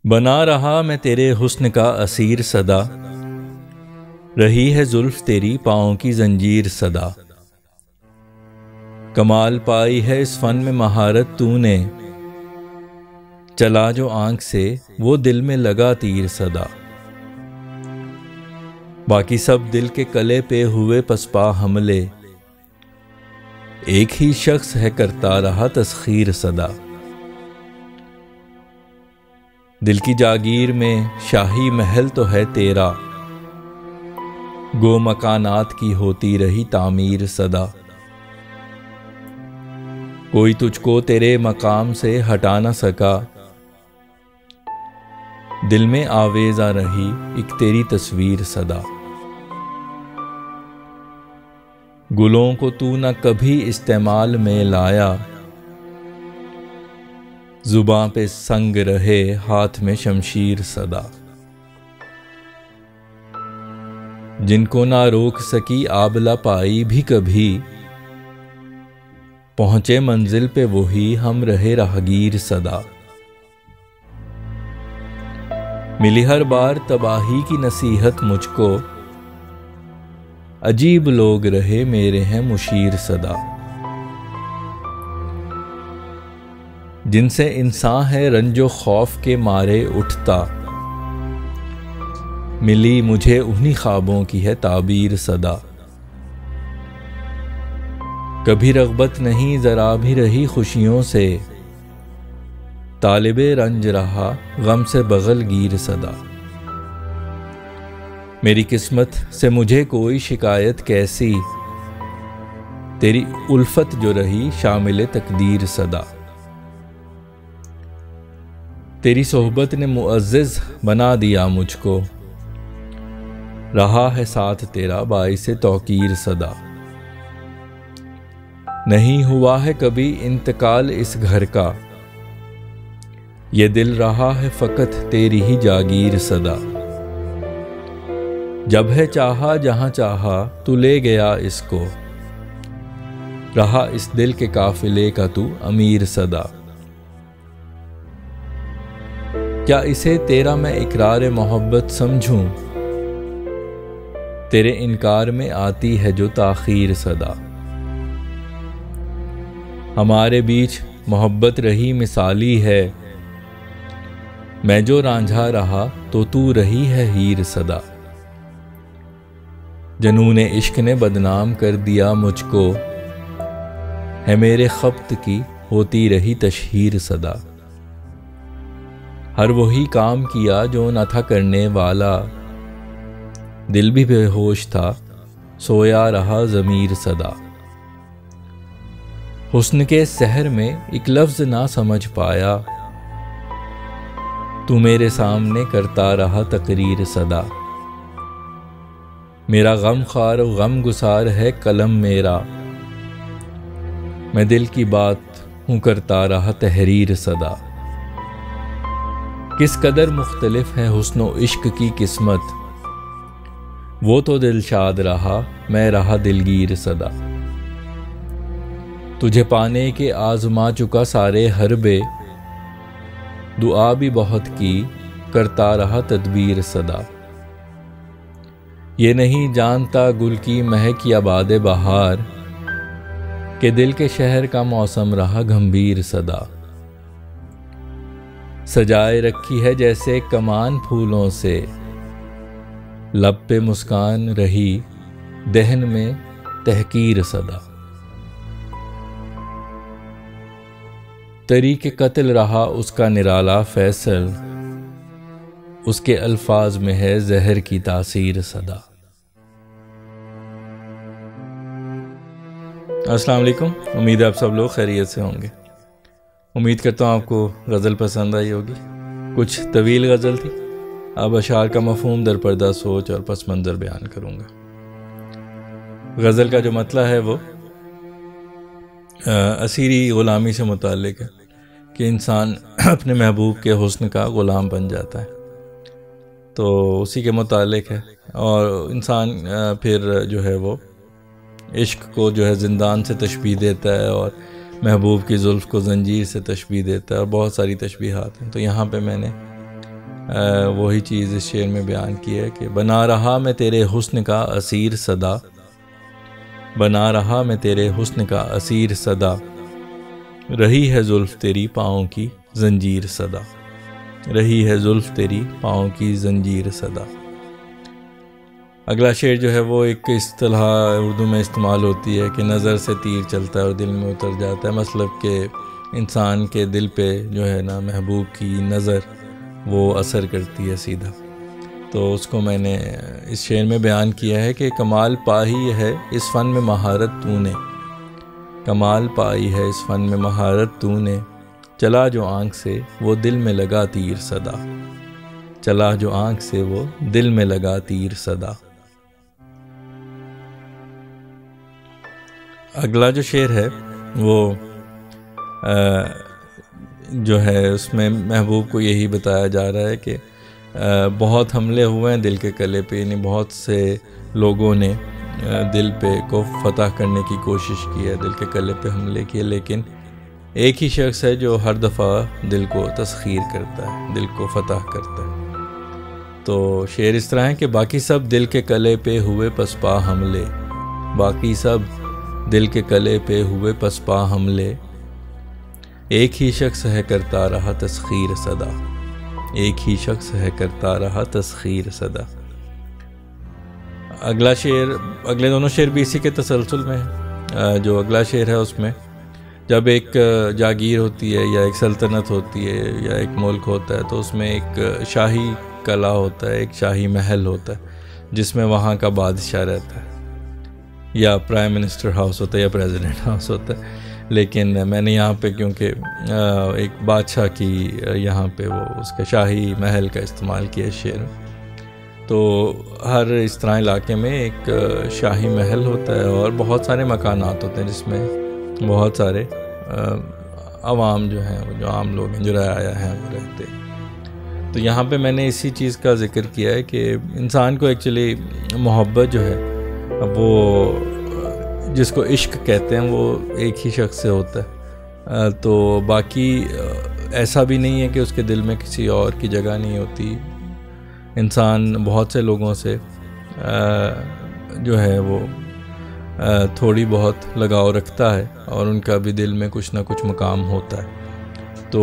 بنا رہا میں تیرے حسن کا اسیر صدا، رہی ہے زلف تیری پاؤں کی زنجیر صدا۔ کمال پائی ہے اس فن میں مہارت تو نے، چلا جو آنکھ سے وہ دل میں لگا تیر صدا۔ باقی سب دل کے کلے پہ ہوئے پسپا حملے، ایک ہی شخص ہے کرتا رہا تسخیر صدا۔ دل کی جاگیر میں شاہی محل تو ہے تیرا، گو مکانات کی ہوتی رہی تعمیر صدا۔ کوئی تجھ کو تیرے مقام سے ہٹا نہ سکا، دل میں آویزہ رہی ایک تیری تصویر صدا۔ گلوں کو تو نہ کبھی استعمال میں لایا، زباں پہ سنگ رہے ہاتھ میں شمشیر صدا۔ جن کو نہ روک سکی آبلہ پائی بھی کبھی، پہنچے منزل پہ وہی ہم رہے راہگیر صدا۔ ملی ہر بار تباہی کی نصیحت مجھ کو، عجیب لوگ رہے میرے ہیں مشیر صدا۔ جن سے انسان ہے رنج و خوف کے مارے اٹھتا، ملی مجھے انہی خوابوں کی ہے تعبیر صدا۔ کبھی رغبت نہیں ذرا بھی رہی خوشیوں سے، طالب رنج رہا غم سے بغل گیر صدا۔ میری قسمت سے مجھے کوئی شکایت کیسی، تیری الفت جو رہی شامل تقدیر صدا۔ تیری صحبت نے معزز بنا دیا مجھ کو، رہا ہے ساتھ تیرا باعث توقیر صدا۔ نہیں ہوا ہے کبھی انتقال اس گھر کا، یہ دل رہا ہے فقط تیری ہی جاگیر صدا۔ جب ہے چاہا جہاں چاہا تو لے گیا اس کو، رہا اس دل کے قافلے کا تو امیر صدا۔ کیا اسے تیرا میں اقرار محبت سمجھوں، تیرے انکار میں آتی ہے جو تاخیر صدا۔ ہمارے بیچ محبت رہی مثالی ہے، میں جو رانجھا رہا تو تو رہی ہے ہیر صدا۔ جنون عشق نے بدنام کر دیا مجھ کو، ہے میرے خبط کی ہوتی رہی تشہیر صدا۔ ہر وہی کام کیا جو نہ تھا کرنے والا، دل بھی بے ہوش تھا سویا رہا ضمیر صدا۔ حسن کے سحر میں ایک لفظ نہ سمجھ پایا، تو میرے سامنے کرتا رہا تقریر صدا۔ میرا غم خوار و غم گسار ہے قلم میرا، میں دل کی بات ہوں کرتا رہا تحریر صدا۔ کس قدر مختلف ہے حسن و عشق کی قسمت، وہ تو دلشاد رہا میں رہا دلگیر صدا۔ تجھے پانے کے آزما چکا سارے حربے، دعا بھی بہت کی کرتا رہا تدبیر صدا۔ یہ نہیں جانتا گل کی مہک یا باد بہار، کہ دل کے شہر کا موسم رہا گھمبیر صدا۔ سجائے رکھی ہے جیسے کمان پھولوں سے، لب پہ مسکان رہی دہن میں تحقیر صدا۔ طریق قتل رہا اس کا نرالا فیصل، اس کے الفاظ میں ہے زہر کی تاثیر صدا۔ السلام علیکم، امید ہے آپ سب لوگ خیریت سے ہوں گے۔ امید کرتا ہوں آپ کو غزل پسند آئی ہوگی۔ کچھ طویل غزل تھی، اب اشعار کا مفہوم در پردہ سوچ اور پس منظر بیان کروں گا۔ غزل کا جو مطلب ہے وہ اسیری غلامی سے متعلق ہے، کہ انسان اپنے محبوب کے حسن کا غلام بن جاتا ہے، تو اسی کے متعلق ہے۔ اور انسان پھر جو ہے وہ عشق کو جو ہے زندان سے تشبیہ دیتا ہے، اور محبوب کی زلف کو زنجیر سے تشبیہ دیتا ہے، اور بہت ساری تشبیہات ہیں۔ تو یہاں پہ میں نے وہی چیز اس شعر میں بیان کی ہے کہ بنا رہا میں تیرے حسن کا اسیر صدا، بنا رہا میں تیرے حسن کا اسیر صدا، رہی ہے زلف تیری پاؤں کی زنجیر صدا، رہی ہے زلف تیری پاؤں کی زنجیر صدا۔ اگلا شعر جو ہے وہ ایک اصطلاح اردو میں استعمال ہوتی ہے کہ نظر سے تیر چلتا ہے اور دل میں اتر جاتا ہے، مطلب کہ انسان کے دل پہ جو ہے نا محبوب کی نظر وہ اثر کرتی ہے سیدھا۔ تو اس کو میں نے اس شعر میں بیان کیا ہے کہ کمال پائی ہے اس فن میں مہارت تو نے، کمال پائی ہے اس فن میں مہارت تو نے، چلا جو آنکھ سے وہ دل میں لگا تیر صدا، چلا جو آنکھ سے وہ دل میں لگا تیر صدا۔ اگلا جو شعر ہے وہ جو ہے اس میں محبوب کو یہی بتایا جا رہا ہے کہ بہت حملے ہوئے ہیں دل کے کلے پہ، یعنی بہت سے لوگوں نے دل پہ کو فتح کرنے کی کوشش کی ہے، دل کے کلے پہ حملے کیے، لیکن ایک ہی شخص ہے جو ہر دفعہ دل کو تسخیر کرتا ہے، دل کو فتح کرتا ہے۔ تو شعر اس طرح ہے کہ باقی سب دل کے کلے پہ ہوئے پسپا حملے، باقی سب دل کے کلے پہ ہوئے پسپا حملے، ایک ہی شخص ہے کرتا رہا تسخیر صدا، ایک ہی شخص ہے کرتا رہا تسخیر صدا۔ اگلا شعر، اگلے دونوں شعر بھی اسی کے تسلسل میں ہیں۔ جو اگلا شعر ہے اس میں جب ایک جاگیر ہوتی ہے یا ایک سلطنت ہوتی ہے یا ایک ملک ہوتا ہے تو اس میں ایک شاہی قلعہ ہوتا ہے، ایک شاہی محل ہوتا ہے جس میں وہاں کا بادشاہ رہتا ہے، یا پرائم منسٹر ہاؤس ہوتا ہے یا پریزیڈنٹ ہاؤس ہوتا ہے، لیکن میں نے یہاں پہ کیونکہ ایک بادشاہ کی یہاں پہ وہ اس کا شاہی محل کا استعمال کیا شعر، تو ہر اس طرح علاقے میں ایک شاہی محل ہوتا ہے اور بہت سارے مکانات ہوتے ہیں جس میں بہت سارے عوام جو ہیں، جو عام لوگ ہیں، جو رعایا ہیں، وہ رہتے ہیں۔ تو یہاں پہ میں نے اسی چیز کا ذکر کیا ہے کہ انسان کو ایکچولی محبت جو ہے وہ جس کو عشق کہتے ہیں وہ ایک ہی شخص سے ہوتا ہے، تو باقی ایسا بھی نہیں ہے کہ اس کے دل میں کسی اور کی جگہ نہیں ہوتی۔ انسان بہت سے لوگوں سے جو ہے وہ تھوڑی بہت لگاؤ رکھتا ہے اور ان کا بھی دل میں کچھ نہ کچھ مقام ہوتا ہے۔ تو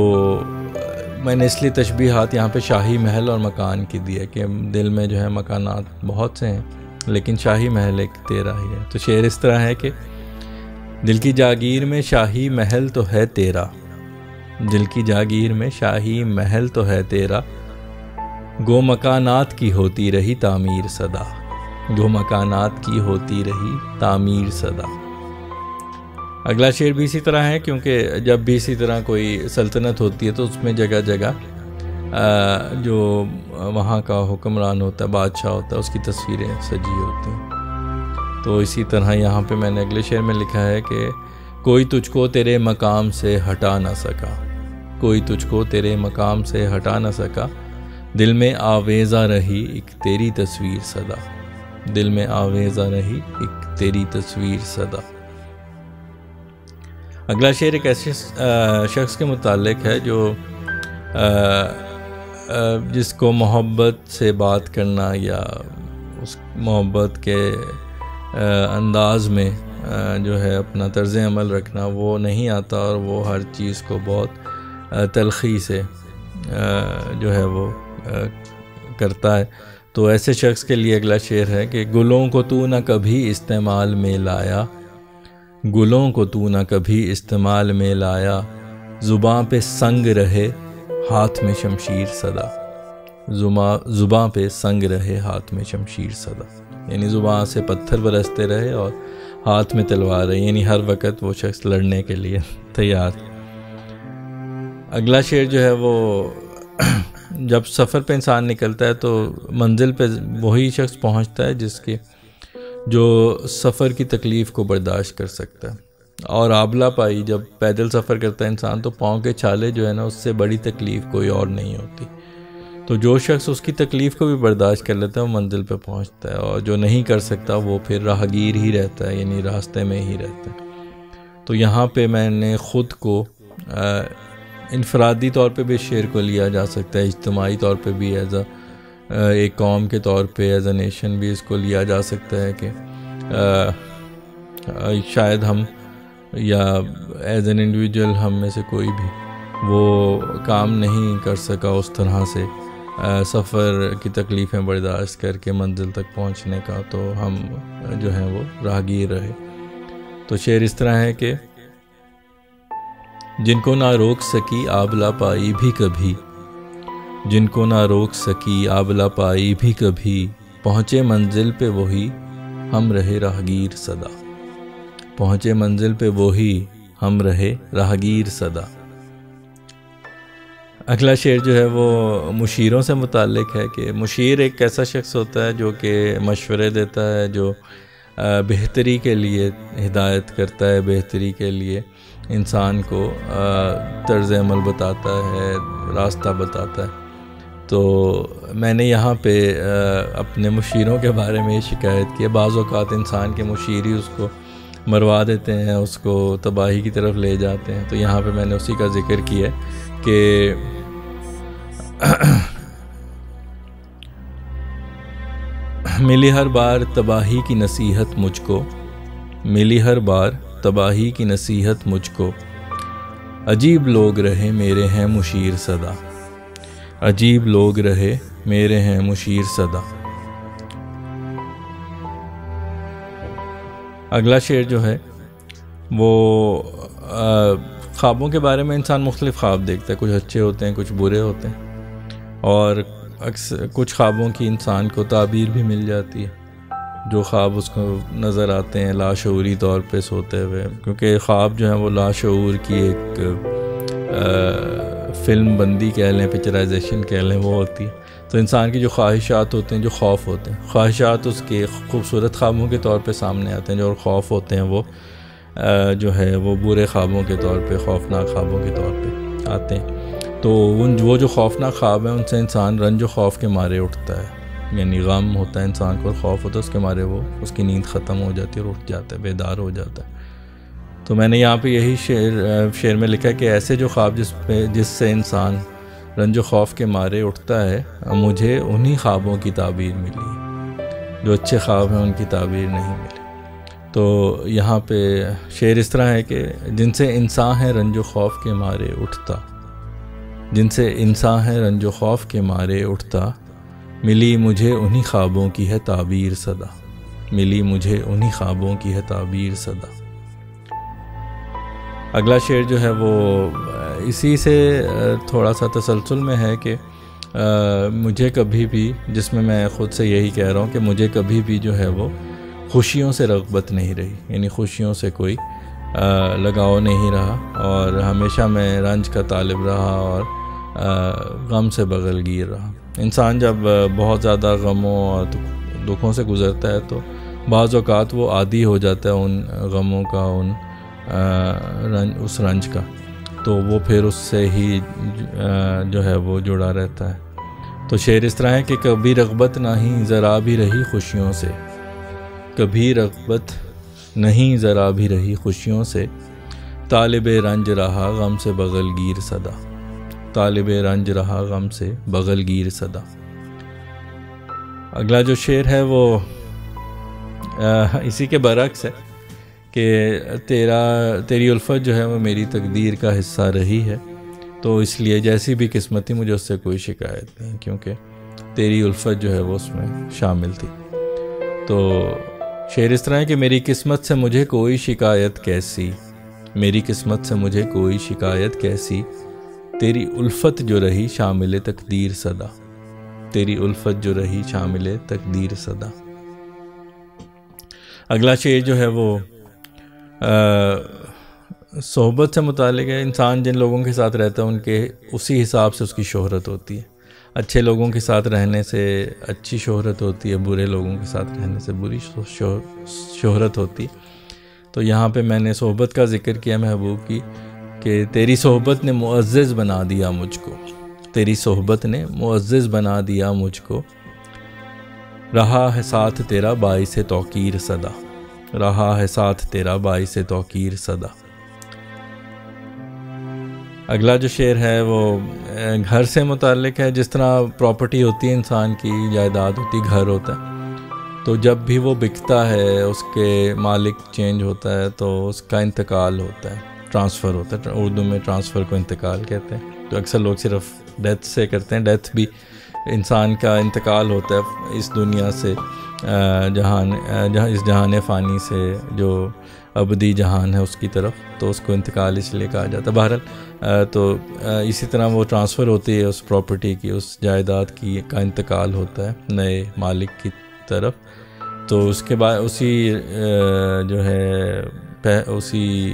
میں نے اس لیے تشبیہات یہاں پہ شاہی محل اور مکان کی دی ہے کہ دل میں جو ہے مکانات بہت سے ہیں لیکن شاہی محل ایک تیرا ہی ہے۔ تو شعر اس طرح ہے کہ دل کی جاگیر میں شاہی محل تو ہے تیرا، دل کی جاگیر میں شاہی محل تو ہے تیرا، گو مکانات کی ہوتی رہی تعمیر صدا، گو مکانات کی ہوتی رہی تعمیر صدا۔ اگلا شعر بھی اسی طرح ہے کیونکہ جب بھی اسی طرح کوئی سلطنت ہوتی ہے تو اس میں جگہ جگہ جو وہاں کا حکمران ہوتا ہے، بادشاہ ہوتا ہے، اس کی تصویریں سجی ہوتی ہیں۔ تو اسی طرح یہاں پہ میں نے اگلے شعر میں لکھا ہے کہ کوئی تجھ کو تیرے مقام سے ہٹا نہ سکا، کوئی تجھ کو تیرے مقام سے ہٹا نہ سکا، دل میں آویزہ رہی ایک تیری تصویر صدا، دل میں آویزہ رہی ایک تیری تصویر صدا۔ اگلا شعر ایک ایسے شخص کے متعلق ہے جو جس کو محبت سے بات کرنا یا اس محبت کے انداز میں جو ہے اپنا طرز عمل رکھنا وہ نہیں آتا اور وہ ہر چیز کو بہت تلخی سے جو ہے وہ کرتا ہے۔ تو ایسے شخص کے لیے اگلا شعر ہے کہ گلوں کو تو نہ کبھی استعمال میں لایا، گلوں کو تو نہ کبھی استعمال میں لایا، زباں پہ سنگ رہے ہاتھ میں شمشیر صدا، زباں پہ سنگ رہے ہاتھ میں شمشیر صدا، یعنی زباں سے پتھر برستے رہے اور ہاتھ میں تلوار رہی، یعنی ہر وقت وہ شخص لڑنے کے لیے تیار۔ اگلا شعر جو ہے وہ جب سفر پہ انسان نکلتا ہے تو منزل پہ وہی شخص پہنچتا ہے جس کے جو سفر کی تکلیف کو برداشت کر سکتا ہے، اور آبلہ پائی جب پیدل سفر کرتا ہے انسان تو پاؤں کے چھالے جو ہے نا اس سے بڑی تکلیف کوئی اور نہیں ہوتی۔ تو جو شخص اس کی تکلیف کو بھی برداشت کر لیتا ہے وہ منزل پہ پہنچتا ہے، اور جو نہیں کر سکتا وہ پھر راہگیر ہی رہتا ہے، یعنی راستے میں ہی رہتا ہے۔ تو یہاں پہ میں نے خود کو انفرادی طور پہ بھی اس شعر کو لیا جا سکتا ہے، اجتماعی طور پہ بھی ایز ایک قوم کے طور پہ ایز اے نیشن بھی اس کو لیا جا سکتا ہے کہ شاید ہم یا ایز این انڈیویجول ہم میں سے کوئی بھی وہ کام نہیں کر سکا اس طرح سے سفر کی تکلیفیں برداشت کر کے منزل تک پہنچنے کا، تو ہم جو ہیں وہ راہگیر رہے۔ تو شعر اس طرح ہے کہ جن کو نہ روک سکی آبلا پائی بھی کبھی، جن کو نہ روک سکی آبلا پائی بھی کبھی، پہنچے منزل پہ وہی ہم رہے راہگیر صدا، پہنچے منزل پہ وہی ہم رہے راہگیر صدا۔ اگلا شعر جو ہے وہ مشیروں سے متعلق ہے کہ مشیر ایک ایسا شخص ہوتا ہے جو کہ مشورے دیتا ہے، جو بہتری کے لیے ہدایت کرتا ہے، بہتری کے لیے انسان کو طرز عمل بتاتا ہے، راستہ بتاتا ہے۔ تو میں نے یہاں پہ اپنے مشیروں کے بارے میں یہ شکایت کی ہے، بعض اوقات انسان کے مشیر ہی اس کو مروا دیتے ہیں، اس کو تباہی کی طرف لے جاتے ہیں۔ تو یہاں پہ میں نے اسی کا ذکر کیا ہے کہ ملی ہر بار تباہی کی نصیحت مجھ کو، ملی ہر بار تباہی کی نصیحت مجھ کو، عجیب لوگ رہے میرے ہیں مشیر صدا، عجیب لوگ رہے میرے ہیں مشیر صدا۔ اگلا شعر جو ہے وہ خوابوں کے بارے میں انسان مختلف خواب دیکھتا ہے، کچھ اچھے ہوتے ہیں، کچھ برے ہوتے ہیں، اور اکثر کچھ خوابوں کی انسان کو تعبیر بھی مل جاتی ہے، جو خواب اس کو نظر آتے ہیں لاشعوری طور پہ سوتے ہوئے، کیونکہ خواب جو ہیں وہ لاشعور کی ایک فلم بندی کہہ لیں، پکچرائزیشن کہہ لیں، وہ ہوتی ہے۔ تو انسان کی جو خواہشات ہوتے ہیں، جو خوف ہوتے ہیں، خواہشات اس کے خوبصورت خوابوں کے طور پہ سامنے آتے ہیں، جو خوف ہوتے ہیں وہ جو ہے وہ برے خوابوں کے طور پہ، خوفناک خوابوں کے طور پہ آتے ہیں۔ تو وہ جو خوفناک خواب ہیں ان سے انسان رنج و خوف کے مارے اٹھتا ہے، یعنی غم ہوتا ہے انسان کو اور خوف ہوتا ہے، اس کے مارے وہ اس کی نیند ختم ہو جاتی ہے اور اٹھ جاتا ہے، بیدار ہو جاتا ہے۔ تو میں نے یہاں پہ یہی شعر میں لکھا کہ ایسے جو خواب جس سے انسان رنج و خوف کے مارے اٹھتا ہے، مجھے انہی خوابوں کی تعبیر ملی، جو اچھے خواب ہیں ان کی تعبیر نہیں ملی۔ تو یہاں پہ شعر اس طرح ہے کہ جن سے انسان ہے رنج و خوف کے مارے اٹھتا، جن سے انسان ہے رنج و خوف کے مارے اٹھتا، ملی مجھے انہی خوابوں کی ہے تعبیر صدا، ملی مجھے انہی خوابوں کی ہے تعبیر صدا۔ اگلا شعر جو ہے وہ اسی سے تھوڑا سا تسلسل میں ہے کہ مجھے کبھی بھی، جس میں خود سے یہی کہہ رہا ہوں کہ مجھے کبھی بھی جو ہے وہ خوشیوں سے رغبت نہیں رہی، یعنی خوشیوں سے کوئی لگاؤ نہیں رہا، اور ہمیشہ میں رنج کا طالب رہا اور غم سے بغل گیر رہا۔ انسان جب بہت زیادہ غموں اور دکھوں سے گزرتا ہے تو بعض اوقات وہ عادی ہو جاتا ہے ان غموں کا، اس رنج کا، تو وہ پھر اس سے ہی جو ہے وہ جڑا رہتا ہے۔ تو شعر اس طرح ہے کہ کبھی رغبت نہیں ذرا بھی رہی خوشیوں سے، کبھی رغبت نہیں ذرا بھی رہی خوشیوں سے، طالب رنج رہا غم سے بغل گیر صدا، طالب رنج رہا غم سے بغل گیر صدا۔ اگلا جو شعر ہے وہ اسی کے برعکس ہے کہ تیری الفت جو ہے وہ میری تقدیر کا حصہ رہی ہے، تو اس لیے جیسی بھی قسمت تھی مجھے اس سے کوئی شکایت نہیں، کیونکہ تیری الفت جو ہے وہ اس میں شامل تھی۔ تو شعر اس طرح ہے کہ میری قسمت سے مجھے کوئی شکایت کیسی، میری قسمت سے مجھے کوئی شکایت کیسی، تیری الفت جو رہی شامل تقدیر صدا، تیری الفت جو رہی شامل تقدیر صدا۔ اگلا شعر جو ہے وہ صحبت سے متعلق ہے۔ انسان جن لوگوں کے ساتھ رہتا ہے ان کے اسی حساب سے اس کی شہرت ہوتی ہے، اچھے لوگوں کے ساتھ رہنے سے اچھی شہرت ہوتی ہے، برے لوگوں کے ساتھ رہنے سے بری شہرت ہوتی ہے۔ تو یہاں پہ میں نے صحبت کا ذکر کیا محبوب کی کہ تیری صحبت نے معزز بنا دیا مجھ کو، تیری صحبت نے معزز بنا دیا مجھ کو، رہا ہے ساتھ تیرا باعث توقیر صدا، رہا ہے ساتھ تیرا باعث توقیر صدا۔ اگلا جو شعر ہے وہ گھر سے متعلق ہے. جس طرح پراپرٹی ہوتی ہے انسان کی, جائیداد ہوتی, گھر ہوتا ہے, تو جب بھی وہ بکتا ہے اس کے مالک چینج ہوتا ہے تو اس کا انتقال ہوتا ہے, ٹرانسفر ہوتا ہے. اردو میں ٹرانسفر کو انتقال کہتے ہیں. تو اکثر لوگ صرف ڈیتھ سے کرتے ہیں. ڈیتھ بھی انسان کا انتقال ہوتا ہے اس دنیا سے اس جہان فانی سے جو ابدی جہان ہے اس کی طرف, تو اس کو انتقال اس لیے کہا جاتا ہے. بہرحال تو اسی طرح وہ ٹرانسفر ہوتی ہے اس پراپرٹی کی, اس جائیداد کی کا انتقال ہوتا ہے نئے مالک کی طرف. تو اس کے بعد اسی جو ہے اسی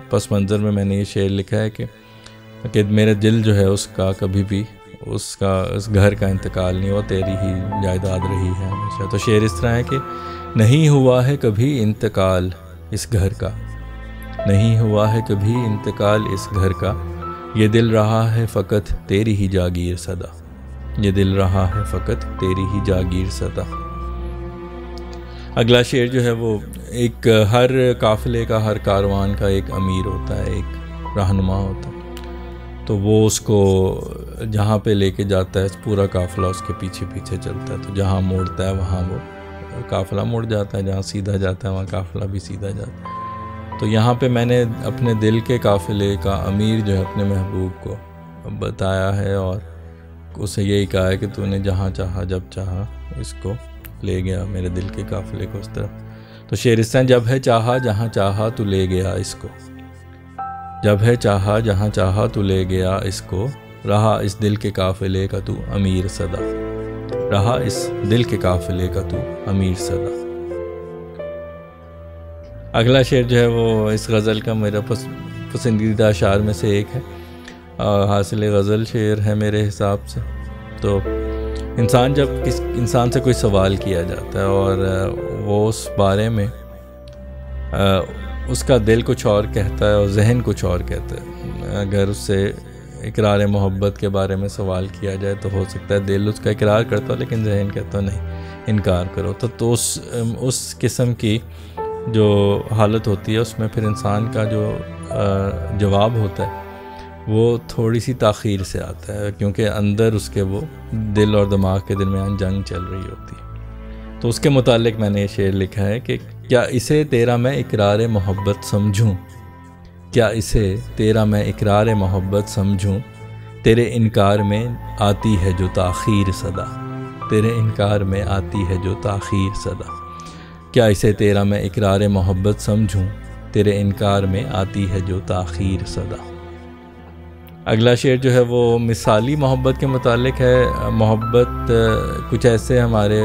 پس منظر میں میں نے یہ شعر لکھا ہے کہ میرے دل جو ہے اس کا کبھی بھی اس گھر کا انتقال نہیں ہوا, تیری ہی جائیداد رہی ہے ہمیشہ. تو شعر اس طرح ہے کہ نہیں ہوا ہے کبھی انتقال اس گھر کا, نہیں ہوا ہے کبھی انتقال اس گھر کا, یہ دل رہا ہے فقط تیری ہی جاگیر صدا, یہ دل رہا ہے فقط تیری ہی جاگیر صدا. اگلا شعر جو ہے وہ ایک ہر قافلے کا, ہر کاروان کا ایک امیر ہوتا ہے, ایک رہنما ہوتا ہے. تو وہ اس کو جہاں پہ لے کے جاتا ہے پورا قافلہ اس کے پیچھے پیچھے چلتا ہے. تو جہاں موڑتا ہے وہاں وہ قافلہ مڑ جاتا ہے, جہاں سیدھا جاتا ہے وہاں قافلہ بھی سیدھا جاتا ہے. تو یہاں پہ میں نے اپنے دل کے قافلے کا امیر جو ہے اپنے محبوب کو بتایا ہے, اور اسے یہی کہا ہے کہ تو نے جہاں چاہا جب چاہا اس کو لے گیا, میرے دل کے قافلے کو اس طرف. تو شعر اس طرح, جب ہے چاہا جہاں چاہا تو لے گیا اس کو, جب ہے چاہا جہاں چاہا تو لے گیا اس کو, رہا اس دل کے قافلے کا تو امیر صدا, رہا اس دل کے قافلے کا تو امیر صدا. اگلا شعر جو ہے وہ اس غزل کا میرا پسندیدہ اشعار میں سے ایک ہے, حاصل غزل شعر ہے میرے حساب سے. تو جب انسان سے کوئی سوال کیا جاتا ہے اور وہ اس بارے میں اس کا دل کچھ اور کہتا ہے اور ذہن کچھ اور کہتا ہے. اگر اس سے اقرار محبت کے بارے میں سوال کیا جائے تو ہو سکتا ہے دل اس کا اقرار کرتا لیکن ذہن کہتا نہیں انکار کرو. تو اس قسم کی جو حالت ہوتی ہے اس میں پھر انسان کا جو جواب ہوتا ہے وہ تھوڑی سی تاخیر سے آتا ہے, کیونکہ اندر اس کے وہ دل اور دماغ کے درمیان جنگ چل رہی ہوتی ہے. تو اس کے متعلق میں نے یہ شعر لکھا ہے کہ کیا اسے تیرا میں اقرار محبت سمجھوں, کیا اسے تیرا میں اقرار محبت سمجھوں, تیرے انکار میں آتی ہے جو تاخیر صدا, تیرے انکار میں آتی ہے جو تاخیر صدا, کیا اسے تیرا میں اقرار محبت سمجھوں, تیرے انکار میں آتی ہے جو تاخیر صدا. اگلا شعر جو ہے وہ مثالی محبت کے متعلق ہے. محبت کچھ ایسے ہمارے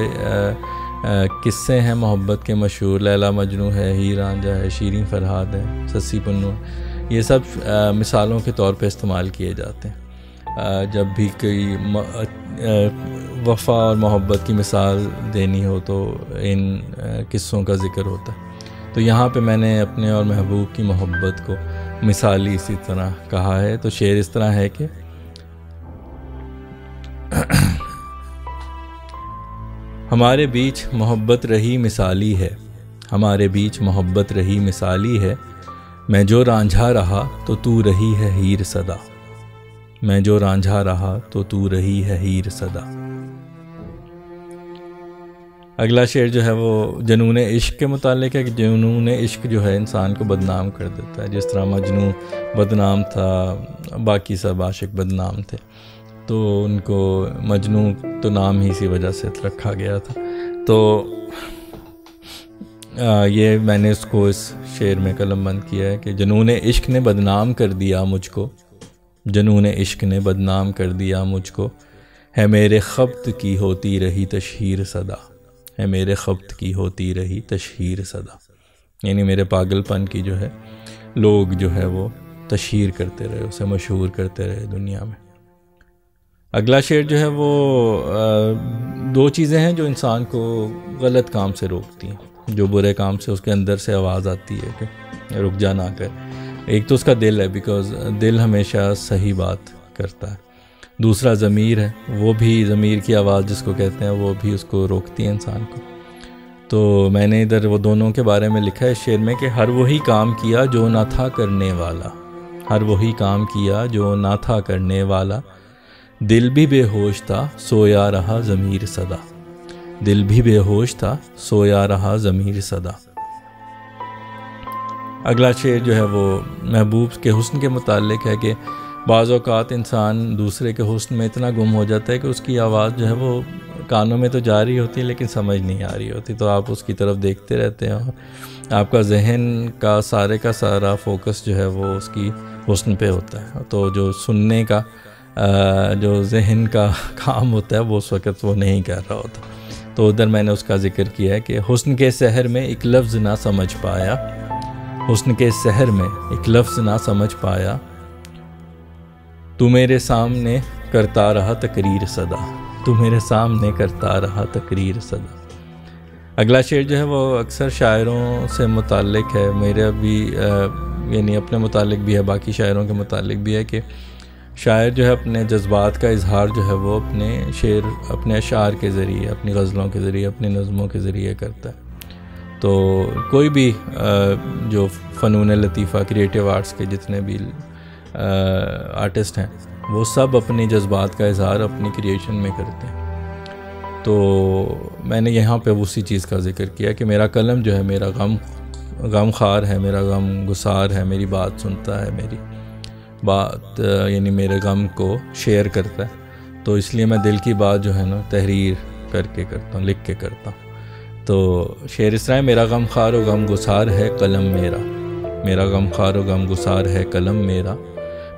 قصے ہیں محبت کے مشہور, لیلا مجنوں ہے, ہیر رانجھا ہے, شیریں فرہاد ہے, سسی پنو, یہ سب مثالوں کے طور پہ استعمال کیے جاتے ہیں جب بھی کوئی وفا اور محبت کی مثال دینی ہو تو ان قصوں کا ذکر ہوتا ہے. تو یہاں پہ میں نے اپنے اور محبوب کی محبت کو مثالی اسی طرح کہا ہے. تو شعر اس طرح ہے کہ ہمارے بیچ محبت رہی مثالی ہے, ہمارے بیچ محبت رہی مثالی ہے, میں جو رانجھا رہا تو تو رہی ہے ہیر صدا, میں جو رانجھا رہا تو تو رہی ہے ہیر صدا. اگلا شعر جو ہے وہ جنون عشق کے متعلق ہے کہ جنون عشق جو ہے انسان کو بدنام کر دیتا ہے. جس طرح مجنوں بدنام تھا, باقی سب عاشق بدنام تھے, تو ان کو مجنوں تو نام ہی اسی وجہ سے رکھا گیا تھا. تو یہ میں نے اس کو اس شعر میں قلم بند کیا ہے کہ جنون عشق نے بدنام کر دیا مجھ کو, جنون عشق نے بدنام کر دیا مجھ کو, ہے میرے خبط کی ہوتی رہی تشہیر صدا, ہے میرے خبط کی ہوتی رہی تشہیر صدا. یعنی میرے پاگل پن کی جو ہے لوگ جو ہے وہ تشہیر کرتے رہے, اسے مشہور کرتے رہے دنیا میں. اگلا شعر جو ہے وہ دو چیزیں ہیں جو انسان کو غلط کام سے روکتی ہیں, جو برے کام سے اس کے اندر سے آواز آتی ہے کہ رک جا نہ کر. ایک تو اس کا دل ہے, بیکاز دل ہمیشہ صحیح بات کرتا ہے. دوسرا ضمیر ہے, وہ بھی ضمیر کی آواز جس کو کہتے ہیں وہ بھی اس کو روکتی ہے انسان کو. تو میں نے ادھر وہ دونوں کے بارے میں لکھا ہے شعر میں کہ ہر وہی کام کیا جو نہ تھا کرنے والا, ہر وہی کام کیا جو نہ تھا کرنے والا، دل بھی بے ہوش تھا سویا رہا ضمیر صدا، دل بھی بے ہوش تھا سویا رہا ضمیر صدا۔ اگلا شعر جو ہے وہ محبوب کے حسن کے متعلق ہے کہ بعض اوقات انسان دوسرے کے حسن میں اتنا گم ہو جاتا ہے کہ اس کی آواز جو ہے وہ کانوں میں تو جا رہی ہوتی ہے لیکن سمجھ نہیں آ رہی ہوتی، تو آپ اس کی طرف دیکھتے رہتے ہیں اور آپ کا ذہن کا سارا فوکس جو ہے وہ اس کی حسن پہ ہوتا ہے، تو جو سننے کا جو ذہن کا کام ہوتا ہے وہ اس وقت وہ نہیں کر رہا ہوتا۔ تو ادھر میں نے اس کا ذکر کیا ہے کہ حسن کے سحر میں ایک لفظ نہ سمجھ پایا، حسن کے سحر میں ایک لفظ نہ سمجھ پایا، تو میرے سامنے کرتا رہا تقریر صدا، تو میرے سامنے کرتا رہا تقریر صدا۔ اگلا شعر جو ہے وہ اکثر شاعروں سے متعلق ہے، میرے بھی یعنی اپنے متعلق بھی ہے، باقی شاعروں کے متعلق بھی ہے کہ شاعر جو ہے اپنے جذبات کا اظہار جو ہے وہ اپنے شعر، اپنے اشعار کے ذریعے، اپنی غزلوں کے ذریعے، اپنی نظموں کے ذریعے کرتا ہے۔ تو کوئی بھی جو فنون لطیفہ، کریٹیو آرٹس کے جتنے بھی آرٹسٹ ہیں وہ سب اپنے جذبات کا اظہار اپنی کریشن میں کرتے ہیں۔ تو میں نے یہاں پہ اسی چیز کا ذکر کیا کہ میرا قلم جو ہے میرا غم خار ہے، میرا غم گسار ہے، میری بات سنتا ہے، میری بات یعنی میرے غم کو شیئر کرتا ہے، تو اس لیے میں دل کی بات جو ہے نا تحریر کر کے کرتا ہوں، لکھ کے کرتا ہوں۔ تو شعر اس طرح ہے، میرا غم خار و غم گسار ہے قلم میرا، میرا غم خار و غم گسار ہے قلم میرا،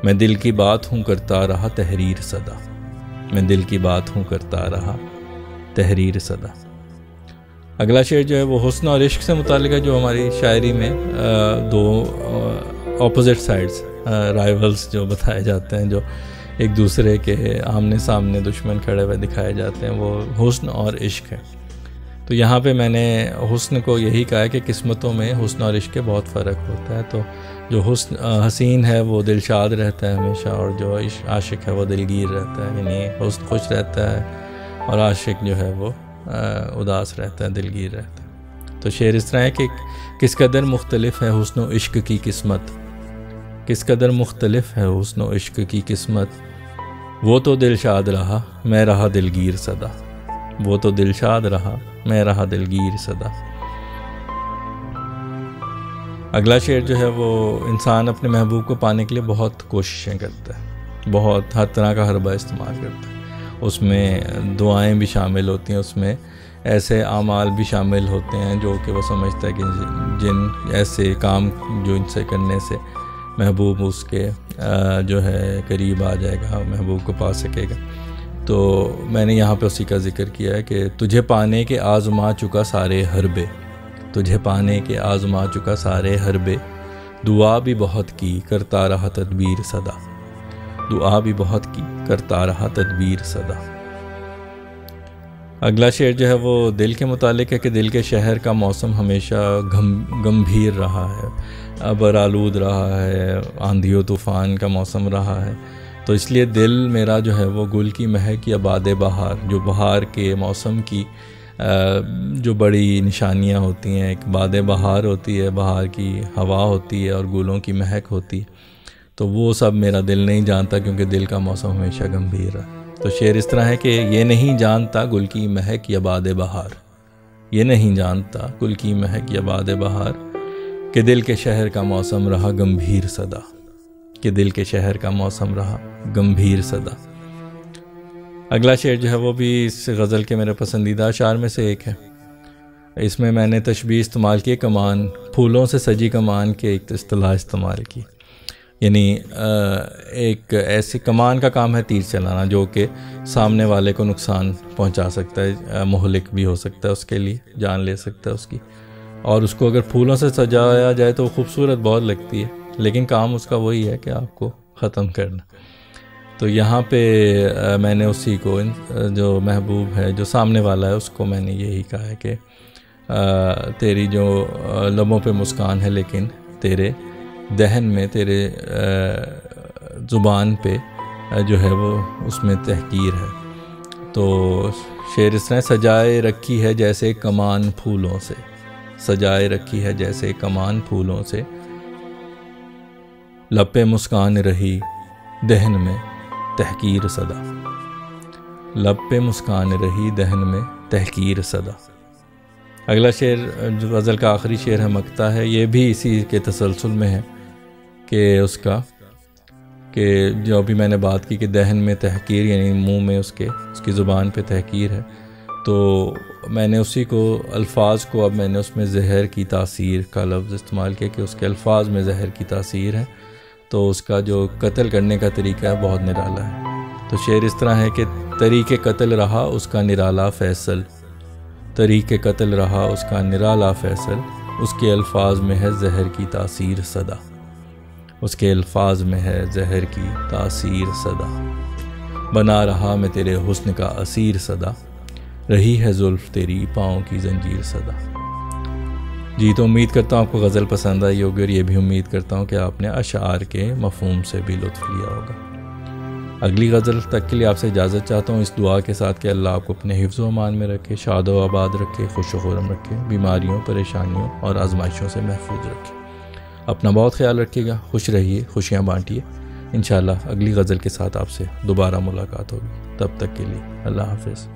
میں دل کی بات ہوں کرتا رہا تحریر صدا، میں دل کی بات ہوں کرتا رہا تحریر صدا۔ اگلا شعر جو ہے وہ حسن اور عشق سے متعلق ہے، جو ہماری شاعری میں دو اپوزٹ سائڈز، رائیولز جو بتائے جاتے ہیں، جو ایک دوسرے کے آمنے سامنے دشمن کھڑے ہوئے دکھائے جاتے ہیں، وہ حسن اور عشق ہے۔ تو یہاں پہ میں نے حسن کو یہی کہا ہے کہ قسمتوں میں حسن اور عشق کے بہت فرق ہوتا ہے، تو جو حسین ہے وہ دلشاد رہتا ہے ہمیشہ، اور جو عاشق ہے وہ دلگیر رہتا ہے، یعنی حسن خوش رہتا ہے اور عاشق جو ہے وہ اداس رہتا ہے، دلگیر رہتا ہے۔ تو شعر اس طرح ہے کہ کس قدر مختلف ہے حسن و عشق کی قسمت، کس قدر مختلف ہے حسن و عشق کی قسمت، وہ تو دلشاد رہا میں رہا دلگیر صدا، وہ تو دلشاد رہا میں رہا دلگیر صدا۔ اگلا شعر جو ہے وہ انسان اپنے محبوب کو پانے کے لیے بہت کوششیں کرتا ہے، بہت ہر طرح کا حربہ استعمال کرتا ہے، اس میں دعائیں بھی شامل ہوتی ہیں، اس میں ایسے اعمال بھی شامل ہوتے ہیں جو کہ وہ سمجھتا ہے کہ جن ایسے کام جو ان سے کرنے سے محبوب اس کے جو ہے قریب آ جائے گا، محبوب کو پا سکے گا۔ تو میں نے یہاں پہ اسی کا ذکر کیا ہے کہ تجھے پانے کے آزما چکا سارے حربے، تجھے پانے کے آزما چکا سارے حربے، دعا بھی بہت کی کرتا رہا تدبیر صدا، دعا بھی بہت کی کرتا رہا تدبیر صدا۔ اگلا شعر جو ہے وہ دل کے متعلق ہے کہ دل کے شہر کا موسم ہمیشہ گمبھیر رہا ہے، ابر آلود رہا ہے، آندھی و طوفان کا موسم رہا ہے، تو اس لیے دل میرا جو ہے وہ گل کی مہک یا باد بہار، جو بہار کے موسم کی جو بڑی نشانیاں ہوتی ہیں، ایک باد بہار ہوتی ہے، بہار کی ہوا ہوتی ہے اور گلوں کی مہک ہوتی ہے، تو وہ سب میرا دل نہیں جانتا کیونکہ دل کا موسم ہمیشہ گمبھیر ہے۔ تو شعر اس طرح ہے کہ یہ نہیں جانتا گل کی مہک یا باد بہار، یہ نہیں جانتا گل کی مہک یا باد بہار، کہ دل کے شہر کا موسم رہا گمبھیر صدا، کہ دل کے شہر کا موسم رہا گمبھیر صدا۔ اگلا شعر جو ہے وہ بھی اس غزل کے میرے پسندیدہ اشعار میں سے ایک ہے، اس میں میں نے تشبیہ استعمال کی کمان، پھولوں سے سجی کمان کے ایک اصطلاح استعمال کی، یعنی ایک ایسی کمان کا کام ہے تیر چلانا جو کہ سامنے والے کو نقصان پہنچا سکتا ہے، مہلک بھی ہو سکتا ہے، اس کے لیے جان لے سکتا ہے اس کی، اور اس کو اگر پھولوں سے سجایا جائے تو خوبصورت بہت لگتی ہے، لیکن کام اس کا وہی ہے کہ آپ کو ختم کرنا۔ تو یہاں پہ میں نے اسی کو جو محبوب ہے، جو سامنے والا ہے، اس کو میں نے یہی کہا ہے کہ تیری جو لبوں پہ مسکان ہے لیکن تیرے دہن میں، تیرے زبان پہ جو ہے وہ اس میں تحقیر ہے۔ تو شعر اس طرح سجائے رکھی ہے جیسے کمان پھولوں سے، سجائے رکھی ہے جیسے کمان پھولوں سے، لب پہ مسکان رہی دہن میں تحقیر صدا، لب پہ مسکان رہی دہن میں تحقیر صدا۔ اگلا شعر جو غزل کا آخری شعر ہے مقطع ہے، یہ بھی اسی کے تسلسل میں ہے کہ اس کا کہ جو ابھی میں نے بات کی کہ دہن میں تحقیر یعنی منہ میں اس کی زبان پہ تحقیر ہے، تو میں نے اسی کو الفاظ کو اب میں نے اس میں زہر کی تاثیر کا لفظ استعمال کیا کہ اس کے الفاظ میں زہر کی تاثیر ہے، تو اس کا جو قتل کرنے کا طریقہ ہے بہت نرالا ہے۔ تو شعر اس طرح ہے کہ طریق قتل رہا اس کا نرالا فیصل، طریق قتل رہا اس کا نرالا فیصل، اس کے الفاظ میں ہے زہر کی تاثیر صدا، اس کے الفاظ میں ہے زہر کی تاثیر صدا، بنا رہا میں تیرے حسن کا اسیر صدا، رہی ہے زلف تیری پاؤں کی زنجیر صدا۔ جی تو امید کرتا ہوں آپ کو غزل پسند آئی ہوگی، اور یہ بھی امید کرتا ہوں کہ آپ نے اشعار کے مفہوم سے بھی لطف لیا ہوگا۔ اگلی غزل تک کے لیے آپ سے اجازت چاہتا ہوں اس دعا کے ساتھ کہ اللہ آپ کو اپنے حفظ و امان میں رکھے، شاد و آباد رکھے، خوش و خرم رکھے، بیماریوں پریشانیوں اور آزمائشوں سے محفوظ رکھے۔ اپنا بہت خیال رکھیے گا، خوش رہیے، خوشیاں بانٹیے۔ انشاءاللہ اگلی غزل کے ساتھ آپ سے دوبارہ ملاقات ہوگی، تب تک کے لیے اللہ حافظ۔